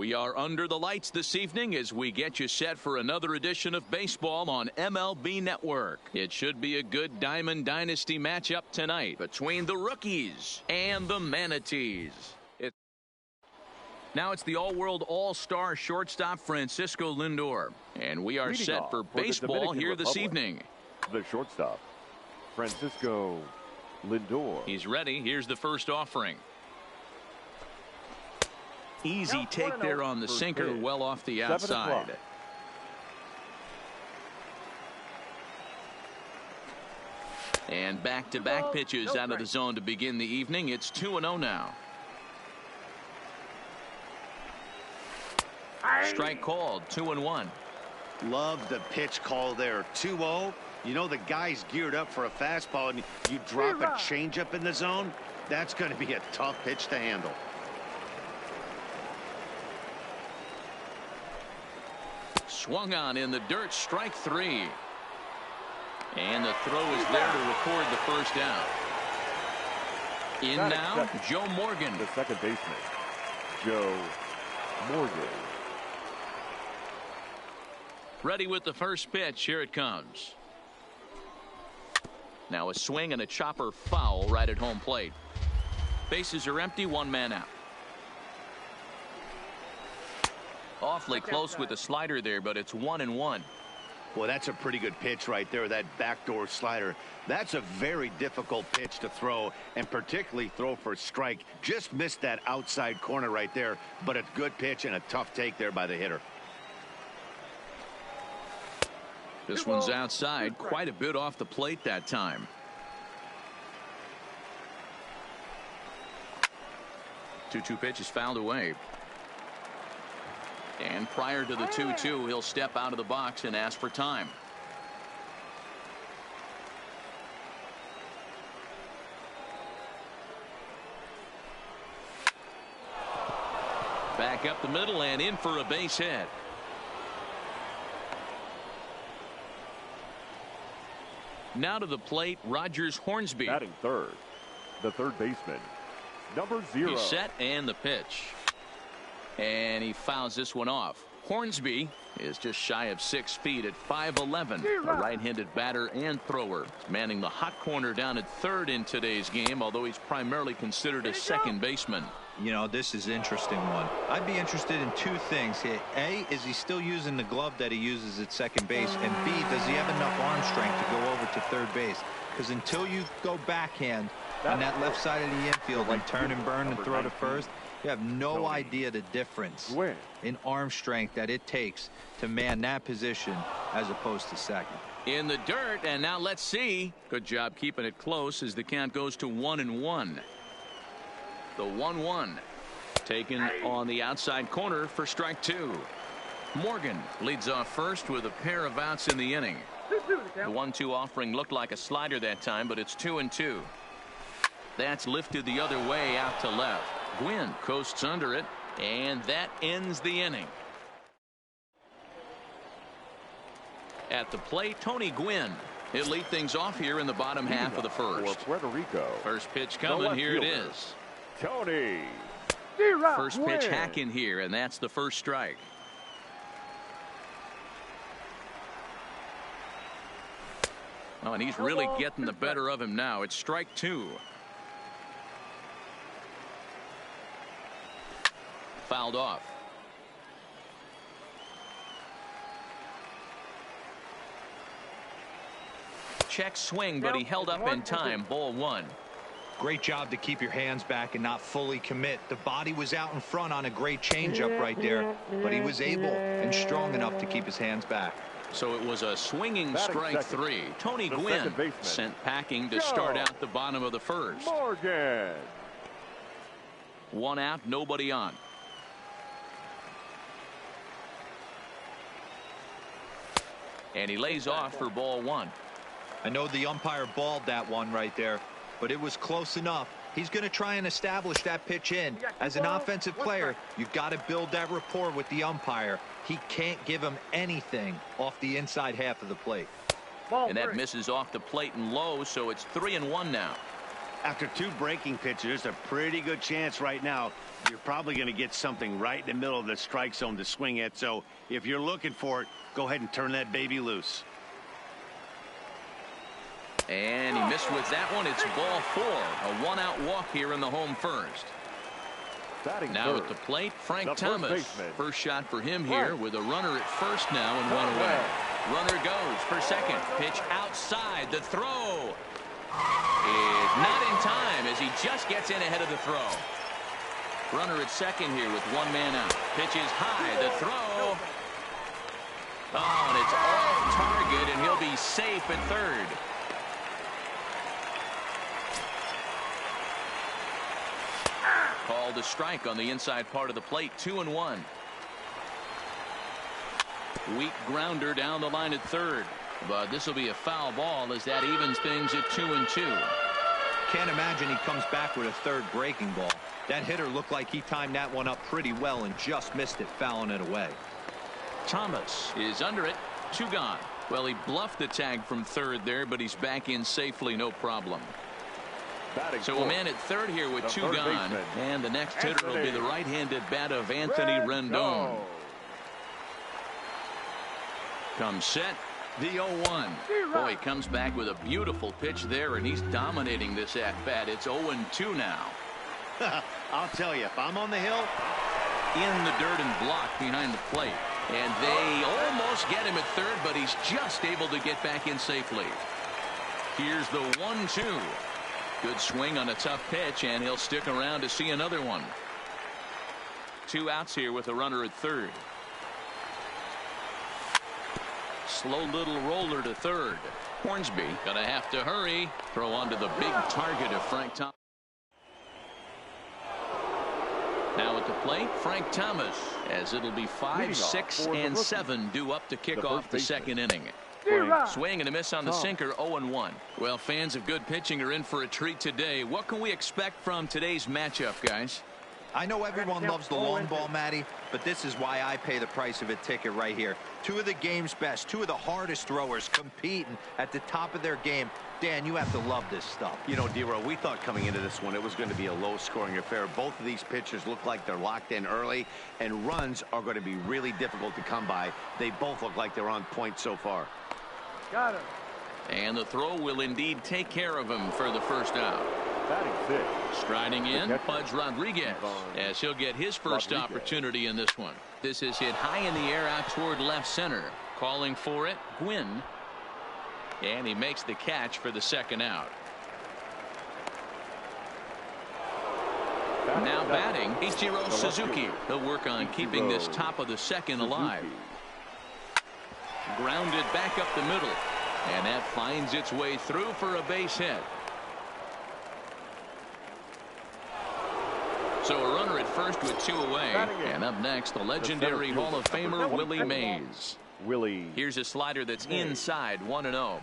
We are under the lights this evening as we get you set for another edition of baseball on MLB Network. It should be a good Diamond Dynasty matchup tonight between the rookies and the Manatees. Now it's the all-world all-star shortstop Francisco Lindor. And we are set for baseball here this evening. The shortstop, Francisco Lindor. He's ready. Here's the first offering. Easy take there on the sinker, well off the outside. And back-to-back pitches out of the zone to begin the evening. It's 2-0 now. Strike called, 2-1. Love the pitch call there, 2-0. You know the guy's geared up for a fastball, and you drop a changeup in the zone. That's going to be a tough pitch to handle. Swung on in the dirt, strike 3. And the throw is there to record the first out. In now, Joe Morgan. The second baseman, Joe Morgan. Ready with the first pitch. Here it comes. Now a swing and a chopper foul right at home plate. Bases are empty, one man out. Awfully close with the slider there, but it's 1-1. Well, that's a pretty good pitch right there, that backdoor slider. That's a very difficult pitch to throw, and particularly throw for a strike. Just missed that outside corner right there, but a good pitch and a tough take there by the hitter. This one's outside, quite a bit off the plate that time. Two pitch is fouled away. And prior to the 2-2, he'll step out of the box and ask for time. Back up the middle and in for a base hit. Now to the plate, Rogers Hornsby. Batting third, the third baseman, number 0. He's set and the pitch. And he fouls this one off. Hornsby is just shy of 6 feet at 5'11". A right-handed batter and thrower. Manning the hot corner down at third in today's game, although he's primarily considered a second baseman. You know, this is an interesting one. I'd be interested in two things here. A, is he still using the glove that he uses at second base? And B, does he have enough arm strength to go over to third base? Because until you go backhand on that left side of the infield and turn and burn and throw to first, you have no idea the difference in arm strength that it takes to man that position as opposed to second. In the dirt, and now let's see. Good job keeping it close as the count goes to 1-1. The 1-1 taken on the outside corner for strike 2. Morgan leads off first with a pair of outs in the inning. The 1-2 offering looked like a slider that time, but it's 2-2. That's lifted the other way out to left. Gwynn coasts under it, and that ends the inning. At the plate, Tony Gwynn. He'll lead things off here in the bottom half of the first. For Puerto Rico. First pitch coming. Here it is. Tony. First pitch hack in here, and that's the first strike. Oh, and he's really getting the better of him now. It's strike 2. Fouled off. Check swing, but he held up in time. Ball 1. Great job to keep your hands back and not fully commit. The body was out in front on a great changeup right there, but he was able and strong enough to keep his hands back. So it was a swinging strike 3. Tony Gwynn sent packing to start out the bottom of the first. Morgan. One out, nobody on. And he lays off for ball 1. I know the umpire balled that one right there, but it was close enough. He's going to try and establish that pitch in. As an offensive player, you've got to build that rapport with the umpire. He can't give him anything off the inside half of the plate. And that misses off the plate and low, so it's 3-1 now. After 2 breaking pitches, there's a pretty good chance right now you're probably going to get something right in the middle of the strike zone to swing at. So if you're looking for it, go ahead and turn that baby loose. And he missed with that one. It's ball 4. A 1-out walk here in the home first. Now at the plate, Frank Thomas. First shot for him here with a runner at first now and 1 away. Runner goes for second. Pitch outside. The throw is not in time as he just gets in ahead of the throw. Runner at second here with 1 man out. Pitch is high. The throw. Oh, and it's off target, and he'll be safe at third. Called a strike on the inside part of the plate. 2-1. Weak grounder down the line at third. But this will be a foul ball as that evens things at 2-2. Can't imagine he comes back with a third breaking ball. That hitter looked like he timed that one up pretty well and just missed it, fouling it away. Thomas is under it. 2 gone. Well, he bluffed the tag from third there, but he's back in safely, no problem. So a man at third here with 2 gone. And the next hitter will be the right-handed bat of Anthony Rendon. Comes set. The 0-1. Boy, he comes back with a beautiful pitch there, and he's dominating this at-bat. It's 0-2 now. I'll tell you, if I'm on the hill, in the dirt and blocked behind the plate. And they almost get him at third, but he's just able to get back in safely. Here's the 1-2. Good swing on a tough pitch, and he'll stick around to see another one. 2 outs here with a runner at third. Slow little roller to third. Hornsby gonna have to hurry. Throw onto the big target of Frank Thomas. Now at the plate, Frank Thomas, as it'll be 5, 6, and 7 due up to kick off the second inning. Swing and a miss on the sinker. 0-1. Well, fans of good pitching are in for a treat today. What can we expect from today's matchup, guys? I know everyone loves the long ball, Matty, but this is why I pay the price of a ticket right here. 2 of the game's best, 2 of the hardest throwers competing at the top of their game. Dan, you have to love this stuff. You know, D-Row, we thought coming into this one it was going to be a low-scoring affair. Both of these pitchers look like they're locked in early, and runs are going to be really difficult to come by. They both look like they're on point so far. Got him. And the throw will indeed take care of him for the first out. Striding in, Pudge Rodriguez, as he'll get his first opportunity in this one. This is hit high in the air out toward left center. Calling for it, Gwynn. And he makes the catch for the second out. Now batting, Ichiro Suzuki. He'll work on keeping this top of the second alive. Grounded back up the middle. And that finds its way through for a base hit. So a runner at first with 2 away. And up next, the legendary Hall of Famer Willie Mays. Here's a slider that's inside, 1-0.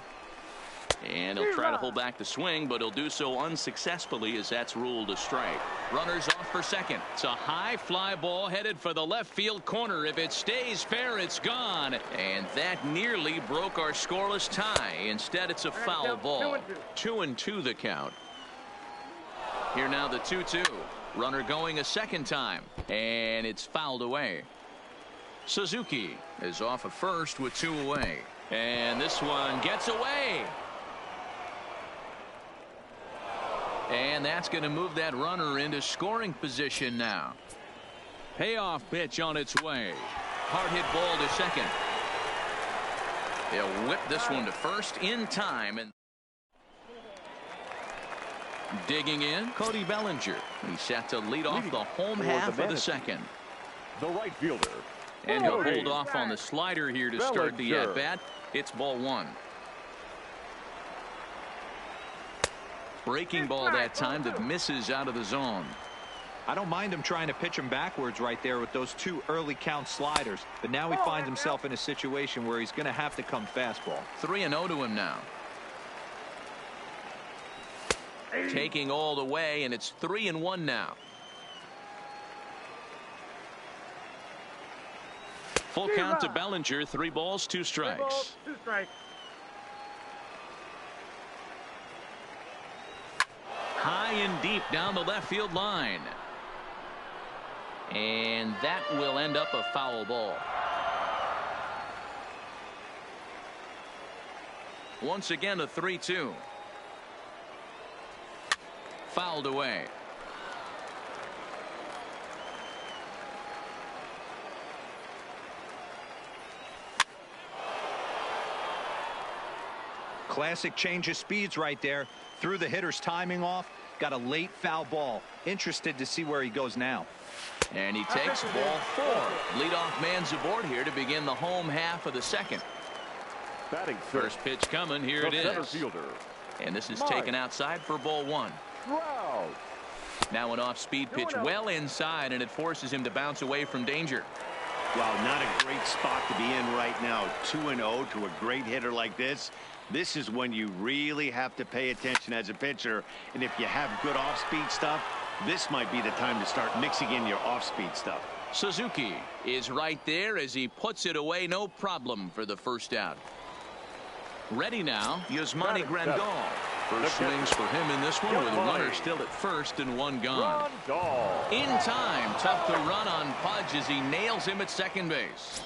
And he'll try to hold back the swing, but he'll do so unsuccessfully as that's ruled a strike. Runners off for second. It's a high fly ball headed for the left field corner. If it stays fair, it's gone. And that nearly broke our scoreless tie. Instead, it's a foul ball. 2-2 the count. Here now the 2-2. Runner going a second time, and it's fouled away. Suzuki is off at first with 2 away, and this one gets away. And that's going to move that runner into scoring position now. Payoff pitch on its way. Hard hit ball to second. They'll whip this one to first in time. And digging in, Cody Bellinger. He's set to lead off the home half of the second. The right fielder. And he'll hold off on the slider here to start the at-bat. It's ball 1. Breaking ball that time that misses out of the zone. I don't mind him trying to pitch him backwards right there with those 2 early count sliders. But now he finds himself in a situation where he's going to have to come fastball. 3-0 to him now. Taking all the way, and it's 3-1 now. Full count to Bellinger. 3 balls, 2 strikes. 3 balls, 2 strikes. High and deep down the left field line. And that will end up a foul ball. Once again, a 3-2. Fouled away. Classic change of speeds right there. Threw the hitter's timing off. Got a late foul ball. Interested to see where he goes now. And he takes ball 4. Leadoff man's aboard here to begin the home half of the second. Batting first pitch coming. Here it center is. fielder. And this is taken outside for ball 1. Trout. Now an off-speed pitch well inside, and it forces him to bounce away from danger. Wow, not a great spot to be in right now. 2-0 to a great hitter like this. This is when you really have to pay attention as a pitcher. And if you have good off-speed stuff, this might be the time to start mixing in your off-speed stuff. Suzuki is right there as he puts it away. No problem for the first out. Ready now, Yasmani Grandal. First swings for him in this one with a runner still at first and 1 gone. In time, tough to run on Pudge as he nails him at second base.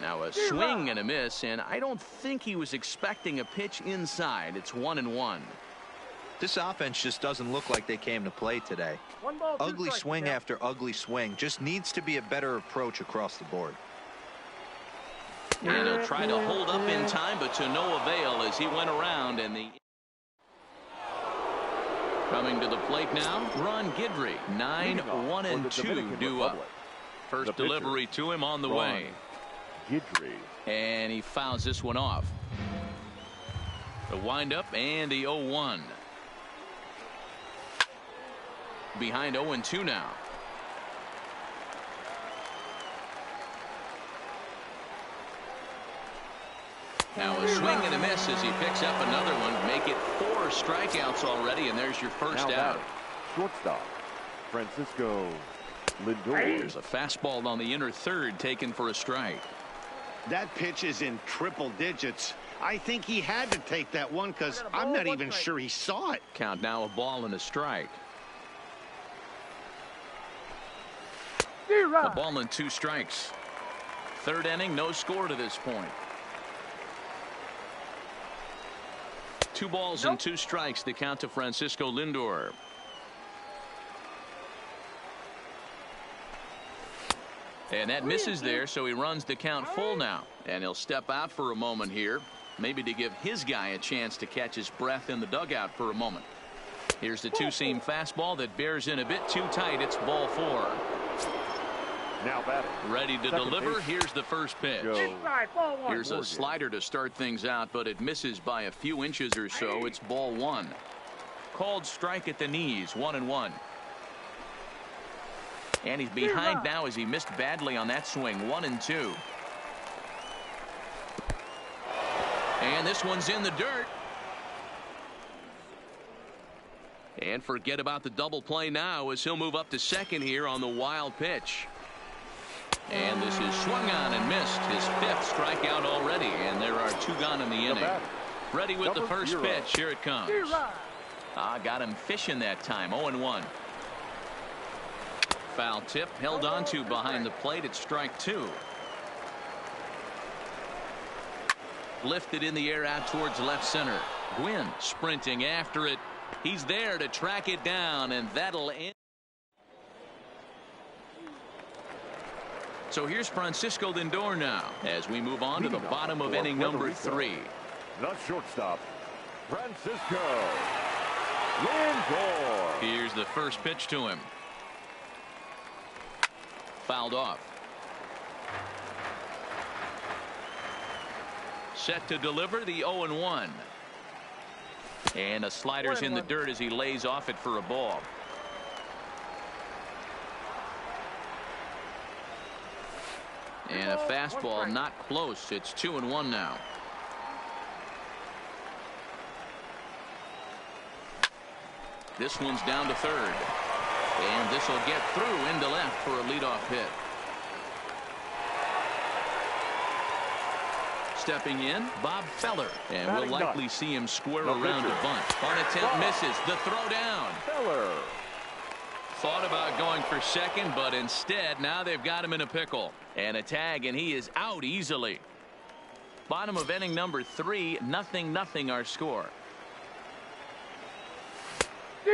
Now a swing and a miss, and I don't think he was expecting a pitch inside. It's 1-1. This offense just doesn't look like they came to play today. Ugly swing after ugly swing. Just needs to be a better approach across the board. And he'll try to hold up in time, but to no avail as he went around. And the coming to the plate now, Ron Guidry. 9-1-2 due up. First delivery to him on the way. Guidry. And he fouls this one off. The windup and the 0-1. Behind 0-2 now. Now a swing and a miss as he picks up another one. Make it 4 strikeouts already, and there's your first out. Shortstop, Francisco Lindor. There's a fastball on the inner third taken for a strike. That pitch is in triple digits. I think he had to take that one because I'm not even sure he saw it. Count now, a ball and a strike. A ball and 2 strikes. Third inning, no score to this point. 2 balls and 2 strikes, the count to Francisco Lindor. And that misses there, so he runs the count full now. And he'll step out for a moment here, maybe to give his guy a chance to catch his breath in the dugout for a moment. Here's the 2-seam fastball that bears in a bit too tight. It's ball 4. Now batting. Ready to deliver. Here's the first pitch. Here's a slider to start things out, but it misses by a few inches or so. It's ball 1. Called strike at the knees. 1-1. And he's behind now as he missed badly on that swing. 1-2. And this one's in the dirt. And forget about the double play now as he'll move up to second here on the wild pitch. And this is swung on and missed. His 5th strikeout already, and there are 2 gone in the inning. Ready with the first pitch. Here it comes. Got him fishing that time. 0-1. Foul tip held on to behind the plate at strike 2. Lifted in the air out towards left center. Gwynn sprinting after it. He's there to track it down, and that'll end. So here's Francisco Lindor now as we move on to the bottom of inning number 3. The shortstop, Francisco Lindor. Here's the first pitch to him. Fouled off. Set to deliver the 0-1. And a slider's in the dirt as he lays off it for a ball. And a fastball not close. It's 2-1 now. This one's down to third. And this will get through into left for a leadoff hit. stepping in, Bob Feller. And we'll likely see him square No around pitcher. a bunt. On attempt misses. The throw down. Feller. Thought about going for second, but instead now they've got him in a pickle. And a tag, and he is out easily. Bottom of inning number 3, 0-0 our score.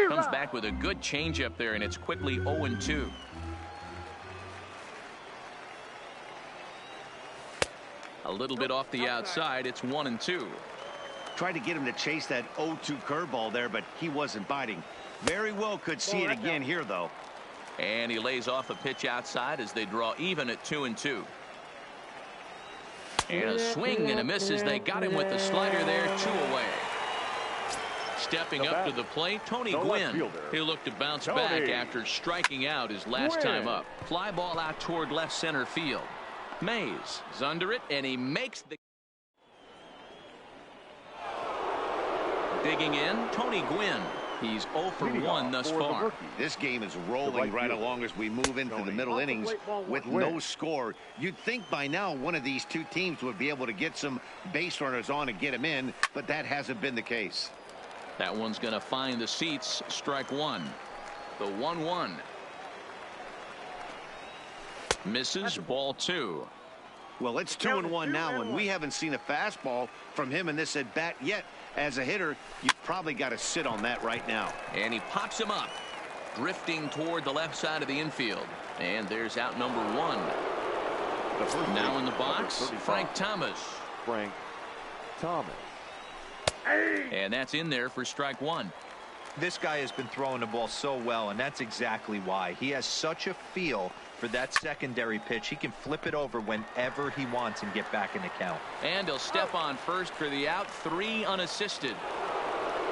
Comes back with a good changeup there, and it's quickly 0-2. A little bit off the outside. It's 1-2. Tried to get him to chase that 0-2 curveball there, but he wasn't biting. Very well could see it again here, though. And he lays off a pitch outside as they draw even at 2-2. And a swing and a miss as they got him with the slider there. 2 away. Stepping up to the plate, Tony Gwynn. He'll look to bounce back after striking out his last time up. Fly ball out toward left center field. Mays is under it, and he makes the... Digging in, Tony Gwynn. He's 0 for 1 thus far. This game is rolling right along as we move into the middle innings with no score. You'd think by now one of these two teams would be able to get some base runners on and get him in, but that hasn't been the case. That one's going to find the seats. Strike 1. The 1-1. Misses. Ball 2. Well, it's 2-1 now, and we haven't seen a fastball from him in this at bat yet. As a hitter, you've probably got to sit on that right now. And he pops him up, drifting toward the left side of the infield. And there's out number 1. Now in the box, Frank Thomas. Frank Thomas. And that's in there for strike 1. This guy has been throwing the ball so well, and that's exactly why. He has such a feel for that secondary pitch. He can flip it over whenever he wants and get back in the count. And he'll step on first for the out. 3 unassisted.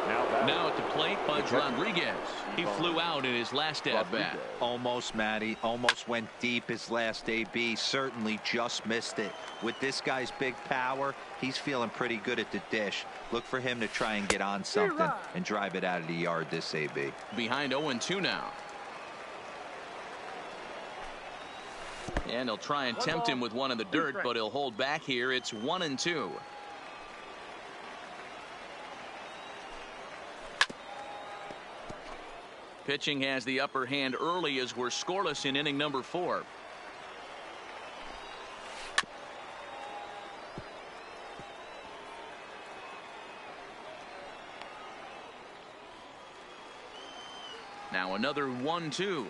Now at the plate, Budge Rodriguez. He flew out in his last at-bat. Almost, Matty. Almost went deep his last AB. Certainly just missed it. With this guy's big power, he's feeling pretty good at the dish. Look for him to try and get on something and drive it out of the yard this AB. Behind 0-2 now. And he'll try and tempt him with one in the dirt, but he'll hold back here. It's 1-2. Pitching has the upper hand early as we're scoreless in inning number 4. Now another 1-2.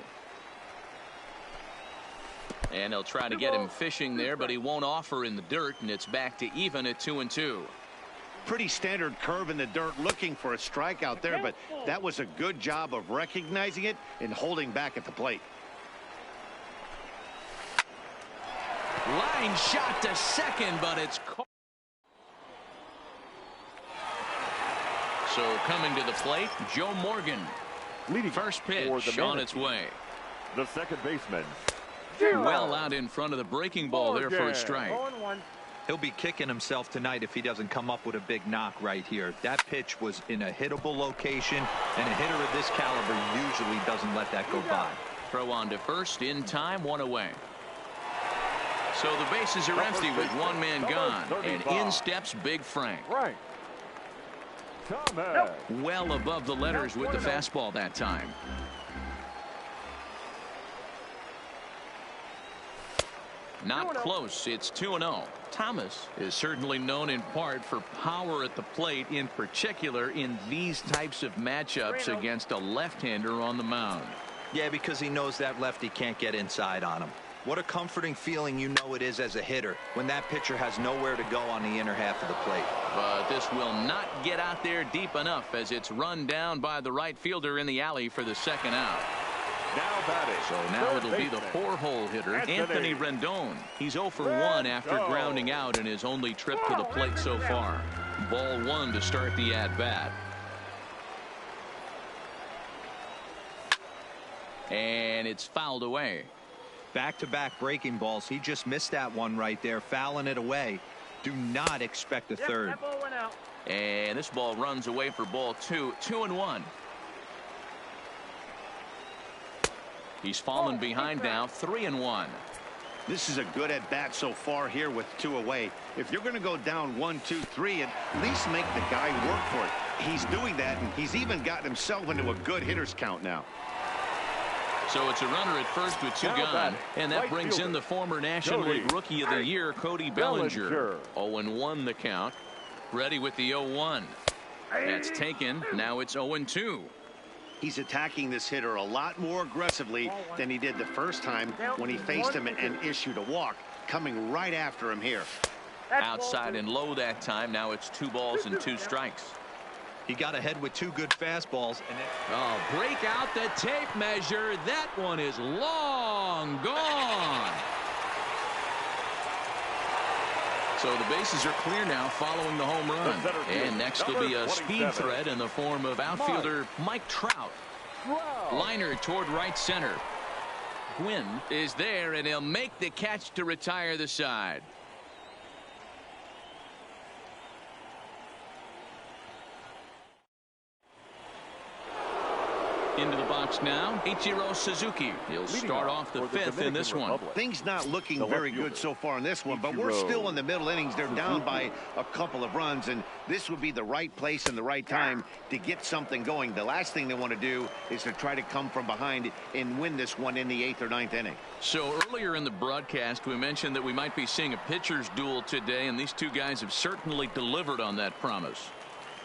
And they'll try to get him fishing there, but he won't offer in the dirt, and it's back to even at 2-2. Pretty standard curve in the dirt, looking for a strikeout there, but that was a good job of recognizing it and holding back at the plate. Line shot to second, but it's caught. So coming to the plate, Joe Morgan. Leading first pitch on its way. The second baseman. Well out in front of the breaking ball there for a strike. He'll be kicking himself tonight if he doesn't come up with a big knock right here. That pitch was in a hittable location, and a hitter of this caliber usually doesn't let that go by. Throw on to first in time, 1 away. So the bases are empty with 1 man gone, and in steps Big Frank. Right. Thomas. Well above the letters with the fastball that time. Not close. It's 2-0. Thomas is certainly known in part for power at the plate, in particular in these types of matchups against a left-hander on the mound. Yeah, because he knows that lefty can't get inside on him. What a comforting feeling you know it is as a hitter when that pitcher has nowhere to go on the inner half of the plate. But this will not get out there deep enough as it's run down by the right fielder in the alley for the second out. Now batting. So now it'll be the 4-hole hitter, Anthony Rendon. He's 0 for 1 after grounding out in his only trip to the plate so far. Ball 1 to start the at-bat. And it's fouled away. Back-to-back breaking balls. He just missed that one right there, fouling it away. Do not expect a third. That ball went out. And this ball runs away for ball 2. 2-1. He's fallen behind now, 3-1. This is a good at-bat so far here with 2 away. If you're going to go down 1, 2, 3, at least make the guy work for it. He's doing that, and he's even gotten himself into a good hitter's count now. So it's a runner at first with 2 gone, and that brings in the former National League Rookie of the Year, Cody Bellinger. 0-1 the count. Ready with the 0-1. That's taken. Now it's 0-2. He's attacking this hitter a lot more aggressively than he did the first time when he faced him and issued a walk, coming right after him here. Outside and low that time. Now it's 2 balls and 2 strikes. He got ahead with 2 good fastballs. And break out the tape measure. That one is long gone. So the bases are clear now following the home run. And next will be a speed threat in the form of outfielder Mike Trout. Liner toward right center. Gwynn is there, and he'll make the catch to retire the side. Into the box now, Ichiro Suzuki. He'll start off the 5th in this one. Things not looking very good so far in this one, but we're still in the middle innings. They're down by a couple of runs, and this would be the right place and the right time to get something going. The last thing they want to do is to try to come from behind and win this one in the 8th or 9th inning. So earlier in the broadcast, we mentioned that we might be seeing a pitcher's duel today, and these 2 guys have certainly delivered on that promise.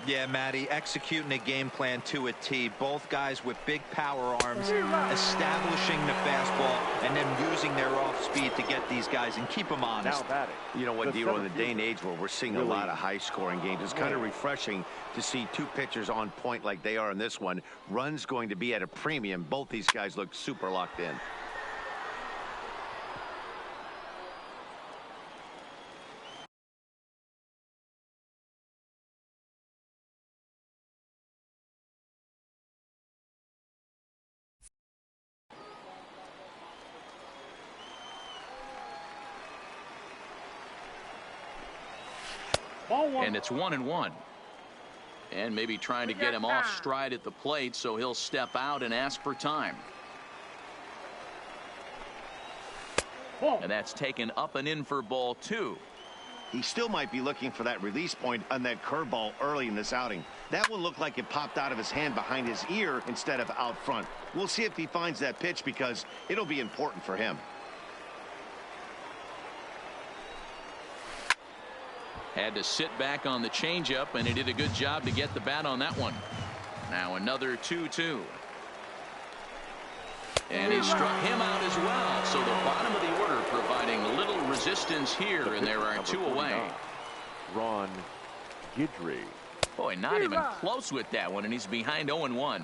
Yeah, Matty, executing a game plan to a T. Both guys with big power arms, establishing the fastball, and then using their off-speed to get these guys and keep them honest. You know what, Dero, in the day and age where we're seeing a lot of high-scoring games, it's kind of refreshing to see 2 pitchers on point like they are in this one. Runs going to be at a premium. Both these guys look super locked in. And it's 1-1. And maybe trying to get him off stride at the plate, so he'll step out and ask for time. And that's taken up and in for ball 2. He still might be looking for that release point on that curveball early in this outing. That one looked like it popped out of his hand behind his ear instead of out front. We'll see if he finds that pitch because it'll be important for him. Had to sit back on the changeup, and he did a good job to get the bat on that one. Now another 2-2. And he struck him out as well. So the bottom of the order providing little resistance here, and there are 2 away. Ron Guidry. Boy, not even close with that one, and he's behind 0-1.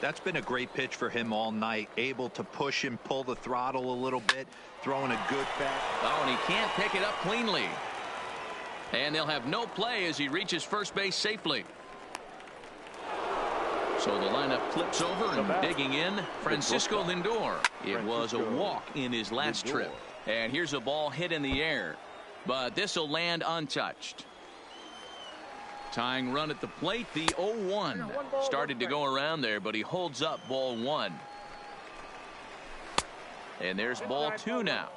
That's been a great pitch for him all night. Able to push and pull the throttle a little bit, throwing a good bat. Oh, and he can't pick it up cleanly. And they'll have no play as he reaches first base safely. So the lineup flips over and digging in, Francisco Lindor. It was a walk in his last trip. And here's a ball hit in the air, but this will land untouched. Tying run at the plate, the 0-1. Started to go around there, but he holds up ball 1. And there's ball 2 now.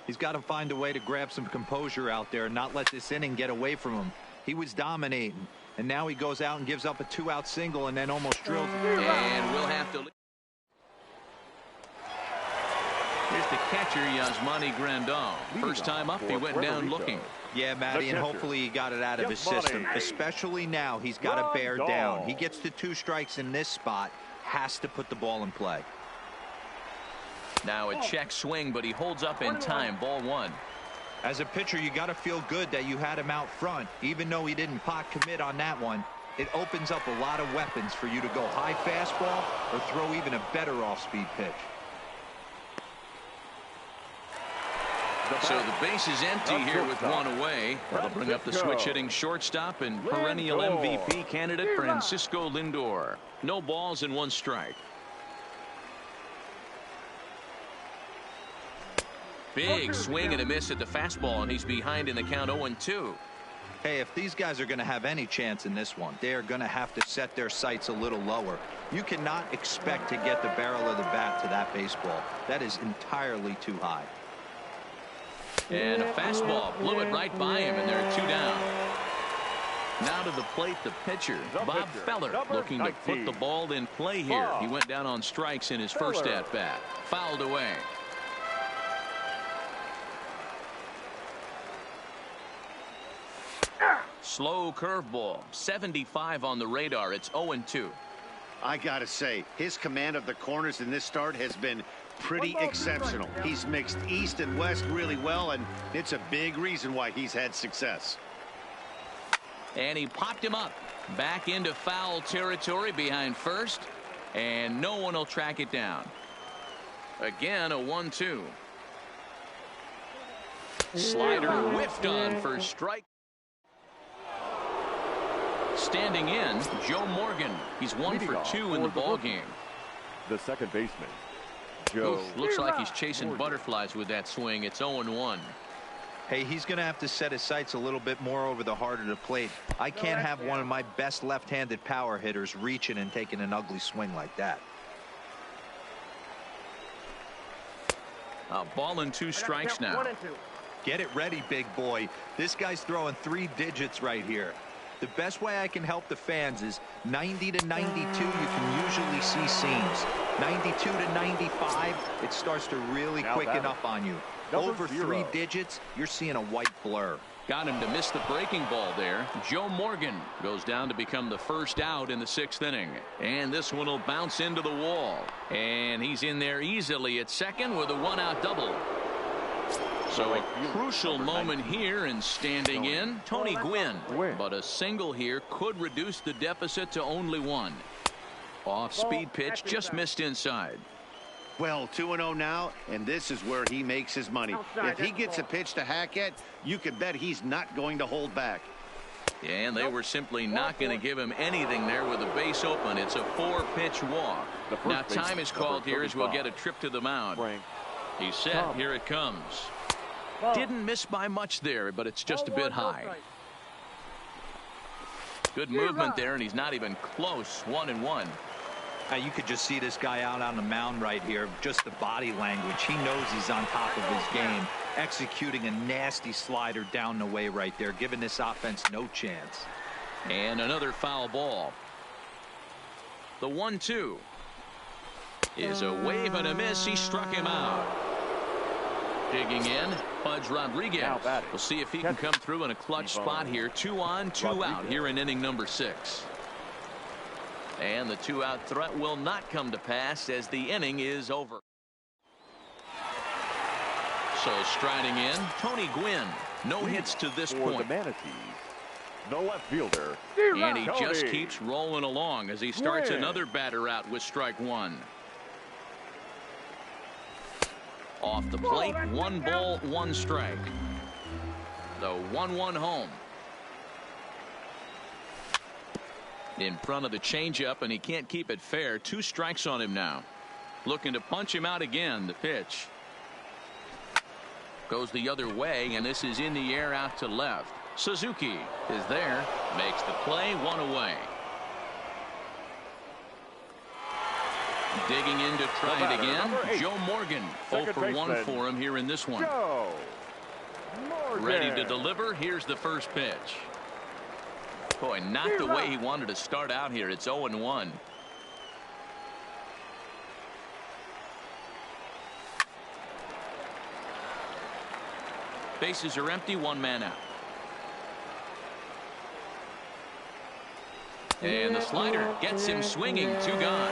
He's got to find a way to grab some composure out there and not let this inning get away from him. He was dominating, and now he goes out and gives up a 2-out single and then almost drills. And we'll have to. Here's the catcher, Yasmani Grandal. First time up, he went down looking. Yeah, Matty, and hopefully he got it out of his system. Especially now, he's got to bear down. He gets the 2 strikes in this spot, has to put the ball in play. Now a check swing, but he holds up in time. Ball 1. As a pitcher, you got to feel good that you had him out front. Even though he didn't pot commit on that one, it opens up a lot of weapons for you to go high fastball or throw even a better off-speed pitch. So the base is empty here with 1 away. That'll bring up the switch-hitting shortstop and perennial MVP candidate Francisco Lindor. No balls and 1 strike. Big swing and a miss at the fastball, and he's behind in the count 0-2. Hey, if these guys are going to have any chance in this one, they are going to have to set their sights a little lower. You cannot expect to get the barrel of the bat to that baseball. That is entirely too high. And a fastball blew it right by him, and they're 2 down. Now to the plate, the pitcher, Bob Feller, looking to put the ball in play here. He went down on strikes in his first at-bat. Fouled away. Slow curveball. 75 on the radar. It's 0-2. I got to say, his command of the corners in this start has been pretty exceptional. He's mixed east and west really well, and it's a big reason why he's had success. And he popped him up. Back into foul territory behind first, and no one will track it down. Again, a 1-2. Slider whiffed on for strike. Standing in, Joe Morgan. He's 1 for 2 in the ball game. The second baseman, Joe. Looks like he's chasing butterflies with that swing. It's 0-1. Hey, he's going to have to set his sights a little bit more over the heart of the plate. I can't have one of my best left-handed power hitters reaching and taking an ugly swing like that. A ball and 2 strikes now. Get it ready, big boy. This guy's throwing 3 digits right here. The best way I can help the fans is 90 to 92, you can usually see seams. 92 to 95, it starts to really quicken up on you. Over 3 digits, you're seeing a white blur. Got him to miss the breaking ball there. Joe Morgan goes down to become the first out in the 6th inning. And this one will bounce into the wall. And he's in there easily at second with a 1-out double. So a crucial moment here, and standing in, Tony Gwynn. But a single here could reduce the deficit to only 1. Off-speed pitch, just missed inside. Well, 2-0 now, and this is where he makes his money. If he gets a pitch to hack at, you can bet he's not going to hold back. And they were simply not going to give him anything there with the base open. It's a 4-pitch walk. Now time is called here as we'll get a trip to the mound. He's set. Here it comes. Didn't miss by much there, but it's just a bit high. Good movement there, and he's not even close. 1-1. You could just see this guy out on the mound right here. Just the body language. He knows he's on top of his game. Executing a nasty slider down the way right there, giving this offense no chance. And another foul ball. The 1-2 is a wave and a miss. He struck him out. Digging in, Pudge Rodriguez. We'll see if he can come through in a clutch spot here. 2 on, 2 out here in inning number 6. And the 2-out threat will not come to pass as the inning is over. So striding in, Tony Gwynn. No hits to this point. The Manatees, the left fielder. And he just keeps rolling along as he starts another batter out with strike 1. Off the plate, 1 ball, 1 strike. The 1-1 home. In front of the changeup, and he can't keep it fair. 2 strikes on him now. Looking to punch him out again. The pitch goes the other way, and this is in the air out to left. Suzuki is there, makes the play, 1 away. Digging in to try it again. Joe Morgan, 0 for 1 for him here in this one. Ready to deliver. Here's the first pitch. Boy, not the way he wanted to start out here. It's 0-1. Bases are empty, 1 man out. And the slider gets him swinging. 2 gone.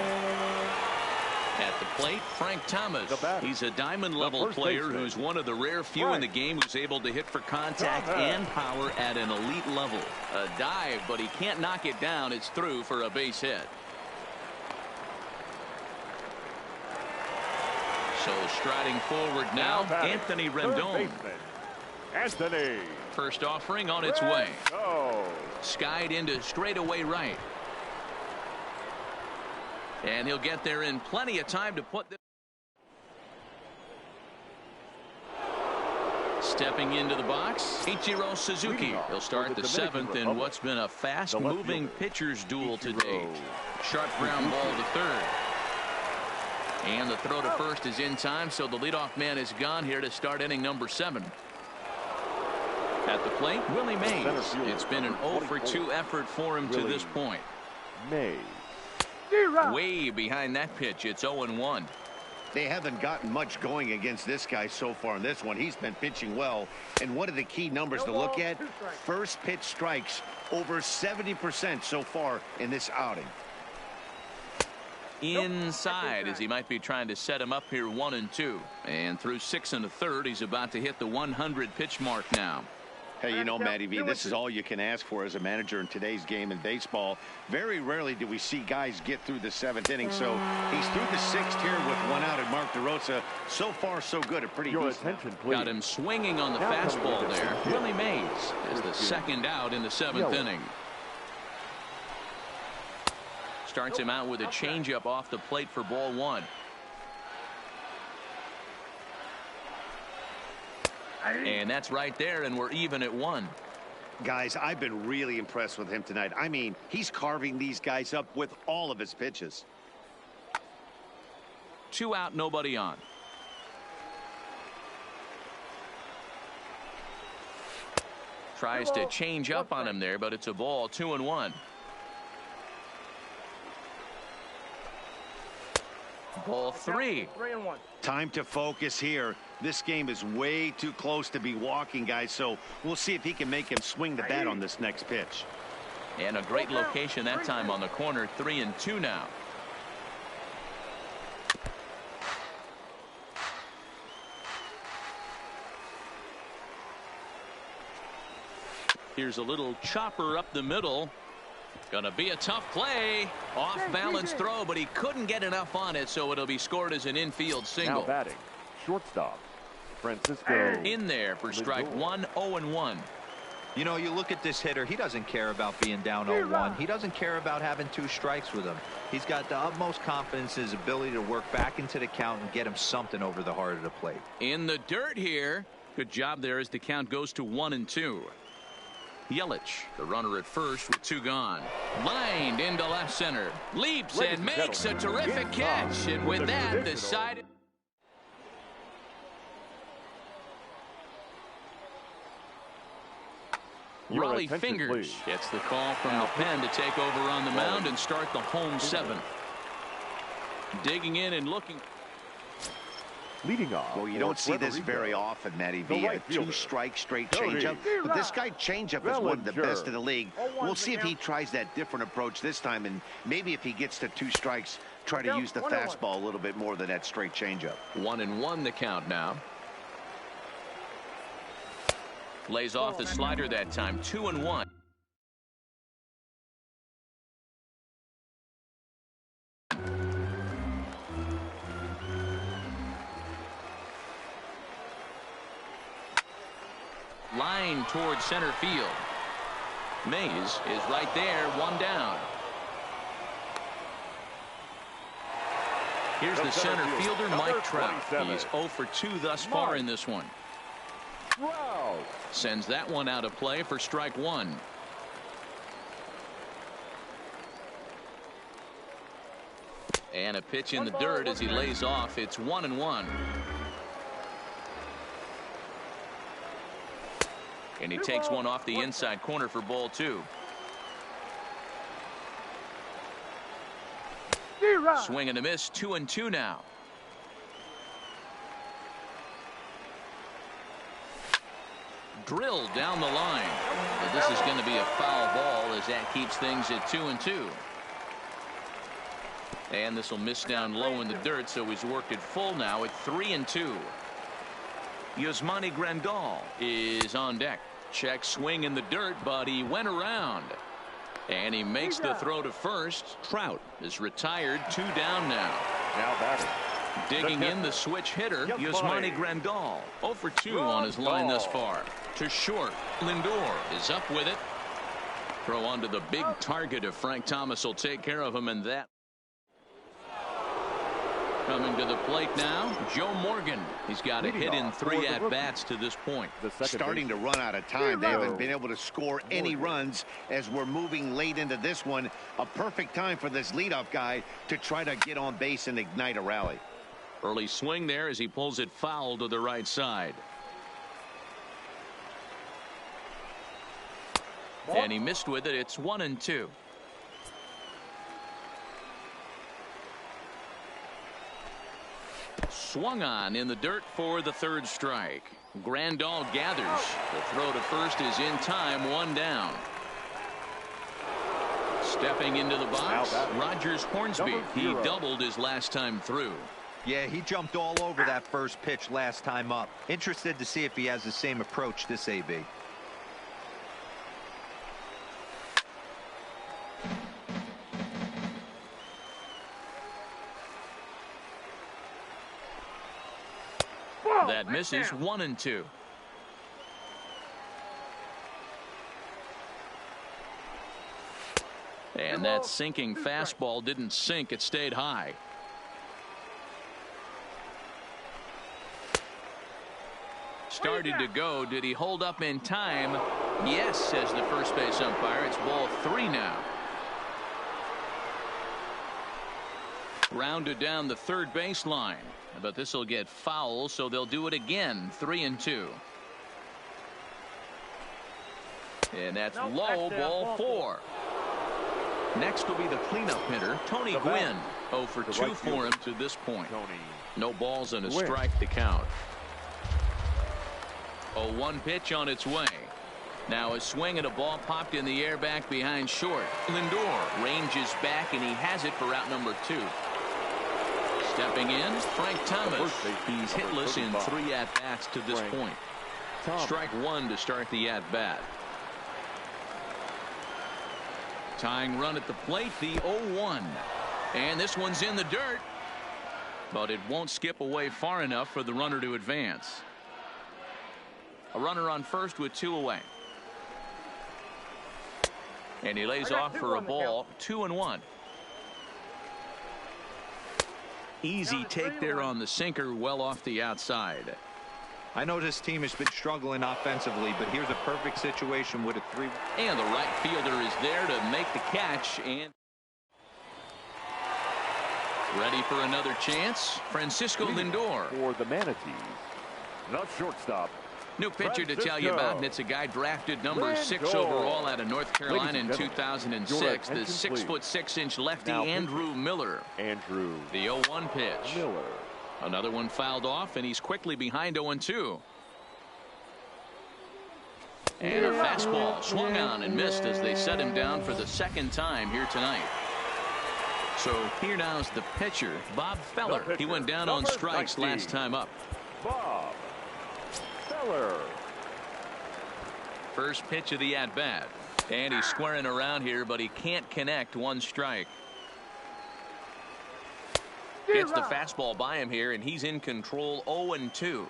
At the plate, Frank Thomas. He's a diamond-level player who's one of the rare few in the game who's able to hit for contact and power at an elite level. A dive, but he can't knock it down. It's through for a base hit. So striding forward now, Anthony Rendon. Anthony. First offering on its way. Skied into straightaway right. And he'll get there in plenty of time to put this. Stepping into the box, Ichiro Suzuki. He'll start the 7th in what's been a fast-moving pitcher's duel to date. Sharp ground ball to third. And the throw to first is in time, so the leadoff man is gone here to start inning number 7. At the plate, Willie Mays. It's been an 0 for 2 effort for him to this point. Mays. Way behind that pitch. It's 0-1. They haven't gotten much going against this guy so far in this one. He's been pitching well. And one of the key numbers to look at, first pitch strikes, over 70% so far in this outing. Inside, as he might be trying to set him up here 1-2. And through 6 1/3, he's about to hit the 100 pitch mark now. Hey, you know, Matty V, this is all you can ask for as a manager in today's game in baseball. Very rarely do we see guys get through the 7th inning. So he's through the 6th here with 1 out and Mark DeRosa. So far, so good. A pretty Your decent. attention, please. Got him swinging on the fastball there. Willie Mays is the 2nd out in the 7th inning. Starts him out with a changeup off the plate for ball 1. And that's right there, and we're even at 1. Guys, I've been really impressed with him tonight. I mean, he's carving these guys up with all of his pitches. 2 out, nobody on. Tries to change up on him there, but it's a ball. 2-1. Ball 3. Time to focus here. This game is way too close to be walking, guys, so we'll see if he can make him swing the bat on this next pitch. And a great location that time on the corner. 3-2 now. Here's a little chopper up the middle. Gonna be a tough play. Off balance throw, but he couldn't get enough on it, so it'll be scored as an infield single. Now batting, shortstop, Francisco. In there for strike 1, 0-1. You know, you look at this hitter, he doesn't care about being down 0-1. He doesn't care about having 2 strikes with him. He's got the utmost confidence in his ability to work back into the count and get him something over the heart of the plate. In the dirt here. Good job there as the count goes to 1-2. Yelich, the runner at first with 2 gone. Lined into left center. Leaps and makes a terrific catch. And with that, the side. Raleigh Fingers gets the call from the pen to take over on the mound and start the home 7th. Digging in and looking. Leading off. Well, you don't see this very often, Matty V. A 2-strike straight changeup. But this guy changeup is one of the best in the league. We'll see if he tries that different approach this time, and maybe if he gets to 2 strikes, try to use the fastball a little bit more than that straight changeup. 1-1 the count now. Lays off the slider that time. 2-1. Line towards center field. Mays is right there, 1 down. Here's the center fielder, Mike Trout. He's 0 for 2 thus far in this one. Sends that one out of play for strike 1. And a pitch in the dirt as he lays off. It's 1-1. And he takes one off the inside corner for ball 2. Swing and a miss. 2-2 now. Drilled down the line. But this is going to be a foul ball as that keeps things at 2-2. And this will miss down low in the dirt, so he's worked it full now at 3-2. Yasmani Grandal is on deck. Check swing in the dirt, but he went around. And he makes the throw to first. Trout is retired. 2 down now. Now batting. Digging in the switch hitter, Yasmani Grandal. 0 for 2 on his line thus far. To short, Lindor is up with it. Throw onto the big target if Frank Thomas will take care of him, and that. Coming to the plate now, Joe Morgan. He's got a hit in 3 at-bats to this point. Starting to run out of time. They haven't been able to score any runs as we're moving late into this one. A perfect time for this leadoff guy to try to get on base and ignite a rally. Early swing there as he pulls it foul to the right side. And he missed with it. It's 1-2. Swung on in the dirt for the third strike. Brandor gathers. The throw to first is in time. One down. Stepping into the box, Rogers Hornsby. He doubled his last time through. Yeah, he jumped all over that first pitch last time up. Interested to see if he has the same approach this AB. That misses. 1-2. And that sinking fastball didn't sink. It stayed high. Started to go. Did he hold up in time? Yes, says the first base umpire. It's ball 3 now. Rounded down the third baseline. But this will get foul, so they'll do it again. 3-2. And that's low, ball 4. Next will be the cleanup hitter, Tony Gwynn. 0 for 2 for him to this point. No balls and a strike to count. 0-1 pitch on its way. Now a swing and a ball popped in the air back behind short. Lindor ranges back, and he has it for out number 2. Stepping in, Frank Thomas. He's hitless in 3 at-bats to this point. Strike 1 to start the at-bat. Tying run at the plate, the 0-1. And this one's in the dirt. But it won't skip away far enough for the runner to advance. A runner on first with 2 away. And he lays off for a ball. 2-1. Easy take there on the sinker, well off the outside. I know this team has been struggling offensively, but here's a perfect situation with a 3. And the right fielder is there to make the catch. And ready for another chance. Francisco Lindor. For the Manatees, the shortstop. New pitcher to tell you about, and it's a guy drafted number 6 overall out of North Carolina in 2006. The 6'6" lefty Andrew Miller. The 0-1 pitch. Another one fouled off, and he's quickly behind 0-2. And a fastball swung on and missed as they set him down for the second time here tonight. So here now is the pitcher, Bob Feller. He went down on strikes last time up. Bob Feller. First pitch of the at-bat. And he's squaring around here, but he can't connect. 1 strike. Gets the fastball by him here, and he's in control. 0-2.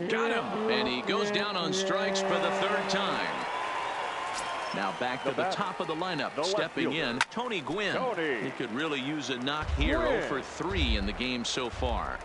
Got him. And he goes down on strikes for the 3rd time. Now back to the top of the lineup. Stepping in, Tony Gwynn. He could really use a knock here. 0 for 3 in the game so far.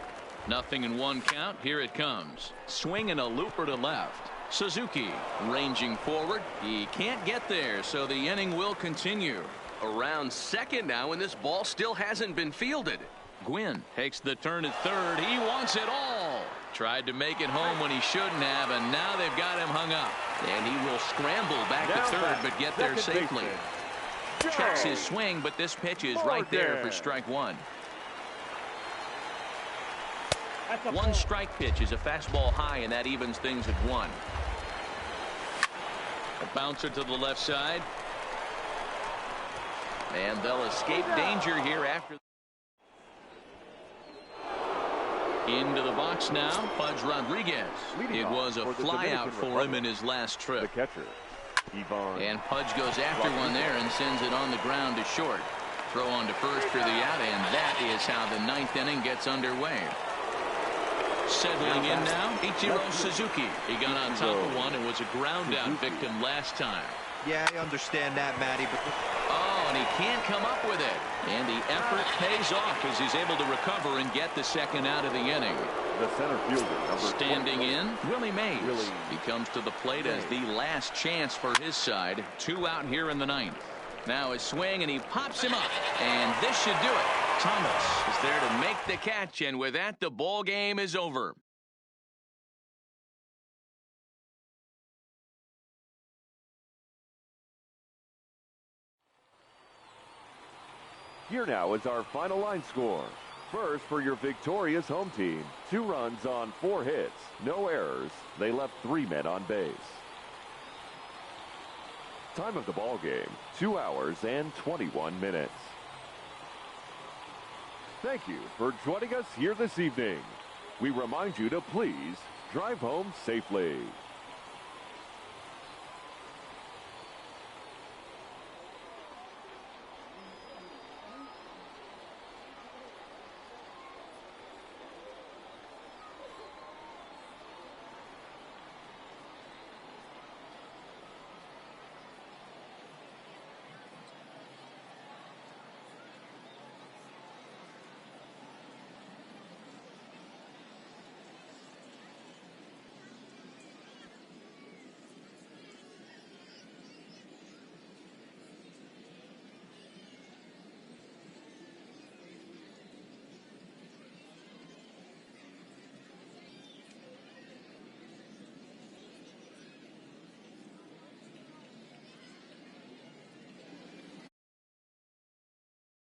Nothing in 1 count. Here it comes. Swing and a looper to left. Suzuki ranging forward. He can't get there, so the inning will continue. Around second now, and this ball still hasn't been fielded. Gwynn takes the turn at third. He wants it all. Tried to make it home when he shouldn't have, and now they've got him hung up. And he will scramble back to third, but get there safely. Checks his swing, but this pitch is right there for strike 1. 1 strike pitch is a fastball high, and that evens things at 1. A bouncer to the left side. And they'll escape danger here after. Into the box now, Pudge Rodriguez. It was a flyout for him in his last trip. The catcher, and Pudge goes after one there and sends it on the ground to short. Throw on to first for the out, and that is how the 9th inning gets underway. Settling in now, Ichiro Suzuki. He got on top of one and was a ground out victim last time. Yeah, I understand that, Matty, but oh, and he can't come up with it. And the effort pays off as he's able to recover and get the second out of the inning. The center fielder, standing in, Willie Mays. He comes to the plate as the last chance for his side. 2 out here in the 9th. Now a swing, and he pops him up. And this should do it. Thomas is there to make the catch, and with that, the ball game is over. Here now is our final line score. First, for your victorious home team, 2 runs on 4 hits, no errors. They left 3 men on base. Time of the ball game, 2 hours and 21 minutes. Thank you for joining us here this evening. We remind you to please drive home safely.